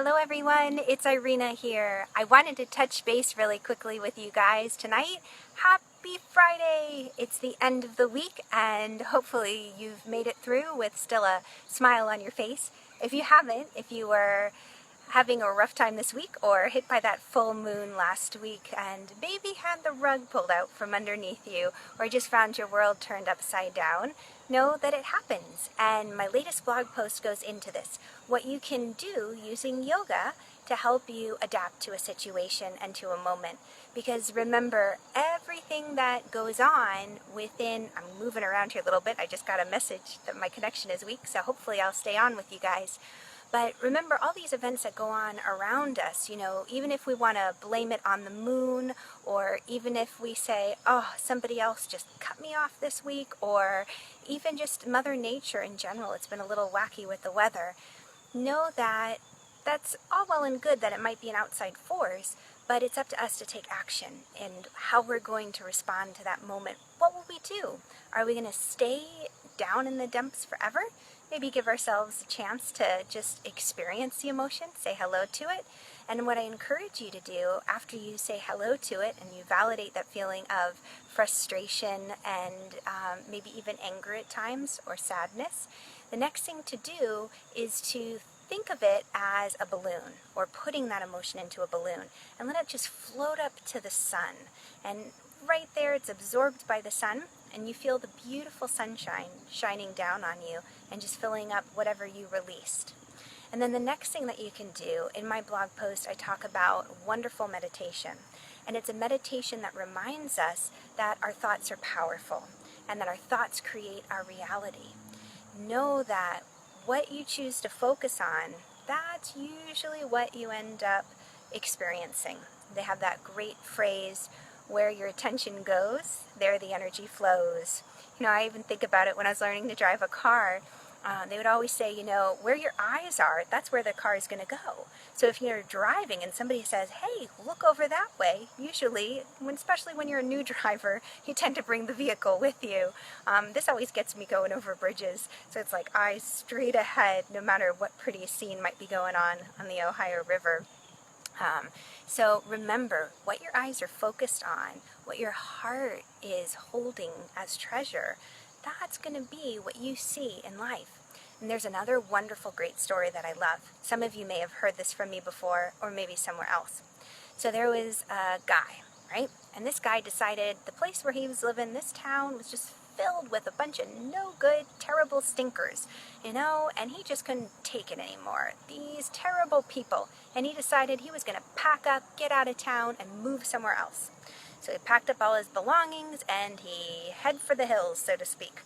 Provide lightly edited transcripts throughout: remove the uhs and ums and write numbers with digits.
Hello everyone, it's Irena here. I wanted to touch base really quickly with you guys tonight. Happy Friday! It's the end of the week and hopefully you've made it through with still a smile on your face. If you haven't, if you were having a rough time this week or hit by that full moon last week and maybe had the rug pulled out from underneath you or just found your world turned upside down, know that it happens. And my latest blog post goes into this. What you can do using yoga to help you adapt to a situation and to a moment. Because remember, everything that goes on within, I'm moving around here a little bit, I just got a message that my connection is weak, so hopefully I'll stay on with you guys. But remember all these events that go on around us, even if we want to blame it on the moon, or even if we say, oh, somebody else just cut me off this week, or even just Mother Nature in general, it's been a little wacky with the weather, know that that's all well and good that it might be an outside force, but it's up to us to take action and how we're going to respond to that moment. What will we do? Are we going to stay down in the dumps forever? Maybe give ourselves a chance to just experience the emotion, say hello to it. And what I encourage you to do after you say hello to it and you validate that feeling of frustration and maybe even anger at times or sadness, the next thing to do is to think of it as a balloon, or putting that emotion into a balloon and let it just float up to the sun. And right there it's absorbed by the sun and you feel the beautiful sunshine shining down on you and just filling up whatever you released. And then the next thing that you can do, in my blog post I talk about wonderful meditation. And it's a meditation that reminds us that our thoughts are powerful and that our thoughts create our reality. Know that what you choose to focus on, that's usually what you end up experiencing. They have that great phrase, where your attention goes, there the energy flows. I even think about it when I was learning to drive a car. They would always say, where your eyes are, that's where the car is going to go. So if you're driving and somebody says, hey, look over that way, usually, especially when you're a new driver, you tend to bring the vehicle with you. This always gets me going over bridges. So it's like eyes straight ahead, no matter what pretty scene might be going on the Ohio River. So remember, what your eyes are focused on, what your heart is holding as treasure, that's going to be what you see in life. And there's another wonderful, great story that I love. Some of you may have heard this from me before, or maybe somewhere else. So there was a guy, right? And this guy decided the place where he was living, this town, was just filled with a bunch of no good, terrible stinkers, and he just couldn't take it anymore. These terrible people. And he decided he was going to pack up, get out of town, and move somewhere else. So he packed up all his belongings and he headed for the hills, so to speak.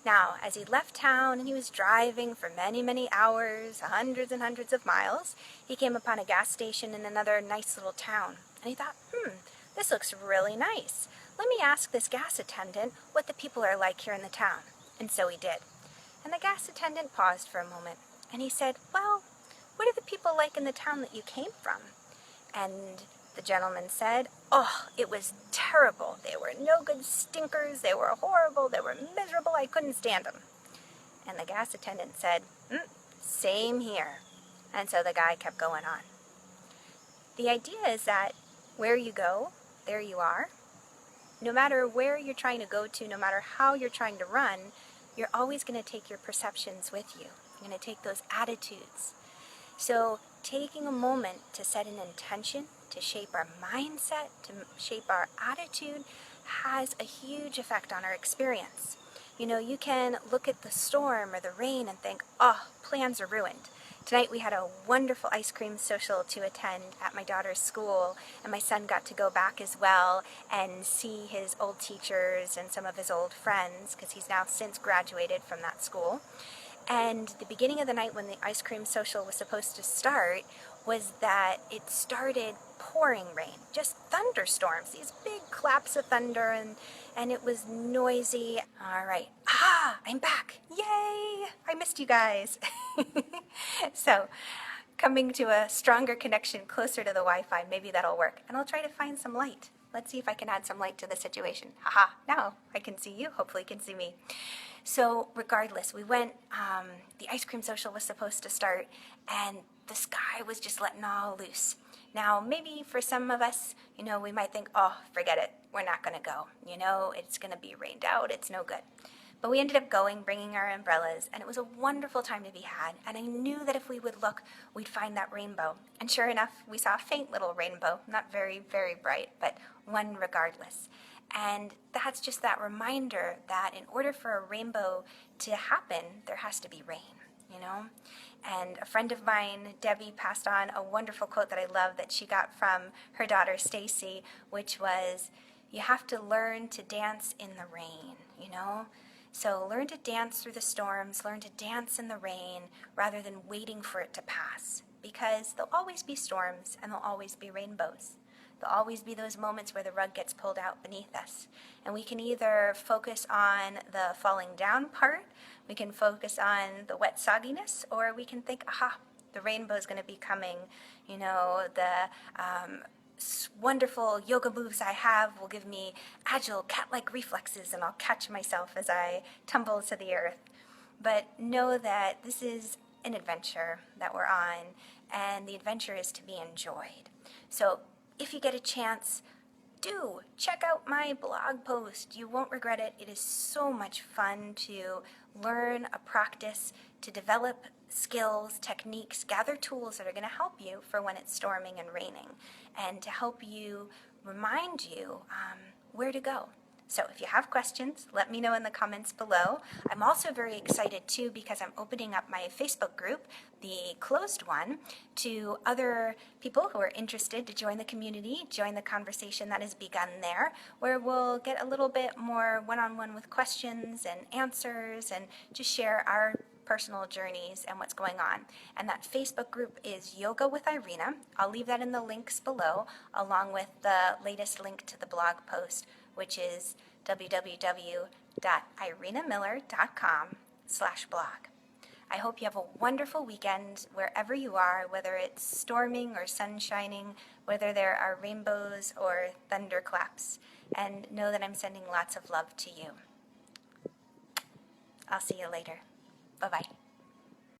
Now, as he left town and he was driving for many, many hours, hundreds and hundreds of miles, he came upon a gas station in another nice little town. And he thought, this looks really nice. Let me ask this gas attendant what the people are like here in the town. And so he did. And the gas attendant paused for a moment and he said, well, what are the people like in the town that you came from? And the gentleman said, oh, it was terrible. They were no good stinkers. They were horrible. They were miserable. I couldn't stand them. And the gas attendant said, same here. And so the guy kept going on. The idea is that where you go, there you are. No matter where you're trying to go to, no matter how you're trying to run, you're always going to take your perceptions with you. You're going to take those attitudes. So taking a moment to set an intention, to shape our mindset, to shape our attitude, has a huge effect on our experience. You can look at the storm or the rain and think, oh, plans are ruined. Tonight we had a wonderful ice cream social to attend at my daughter's school, and my son got to go back as well and see his old teachers and some of his old friends, because he's now since graduated from that school. And the beginning of the night when the ice cream social was supposed to start was that it started pouring rain, just thunderstorms, these big claps of thunder, and it was noisy. All right, I'm back. Yay! I missed you guys. So coming to a stronger connection closer to the Wi-Fi, maybe that'll work. And I'll try to find some light. Let's see if I can add some light to the situation. Now I can see you, hopefully you can see me. So regardless, we went, the ice cream social was supposed to start, and the sky was just letting all loose. Now, maybe for some of us, we might think, oh, forget it, we're not going to go. It's going to be rained out, it's no good. But we ended up going, bringing our umbrellas, and it was a wonderful time to be had. And I knew that if we would look, we'd find that rainbow. And sure enough, we saw a faint little rainbow, not very, very bright, but one regardless. And that's just that reminder that in order for a rainbow to happen, there has to be rain. And a friend of mine, Debbie, passed on a wonderful quote that I love that she got from her daughter, Stacy, which was, you have to learn to dance in the rain, So learn to dance through the storms, learn to dance in the rain, rather than waiting for it to pass. Because there'll always be storms and there'll always be rainbows. There'll always be those moments where the rug gets pulled out beneath us. And we can either focus on the falling down part, we can focus on the wet sogginess, or we can think, aha, the rainbow is going to be coming. The wonderful yoga moves I have will give me agile cat-like reflexes, and I'll catch myself as I tumble to the earth. But know that this is an adventure that we're on, and the adventure is to be enjoyed. So if you get a chance, do check out my blog post. You won't regret it. It is so much fun to learn a practice, to develop skills, techniques, gather tools that are going to help you for when it's storming and raining, and to help you remind you where to go. So if you have questions, let me know in the comments below. I'm also very excited too because I'm opening up my Facebook group, the closed one, to other people who are interested to join the community, join the conversation that has begun there, where we'll get a little bit more one-on-one with questions and answers and just share our personal journeys and what's going on. And that Facebook group is Yoga with Irena. I'll leave that in the links below, along with the latest link to the blog post, which is www.irenamiller.com/blog. I hope you have a wonderful weekend wherever you are, whether it's storming or sun shining, whether there are rainbows or thunderclaps, and know that I'm sending lots of love to you. I'll see you later. Bye-bye.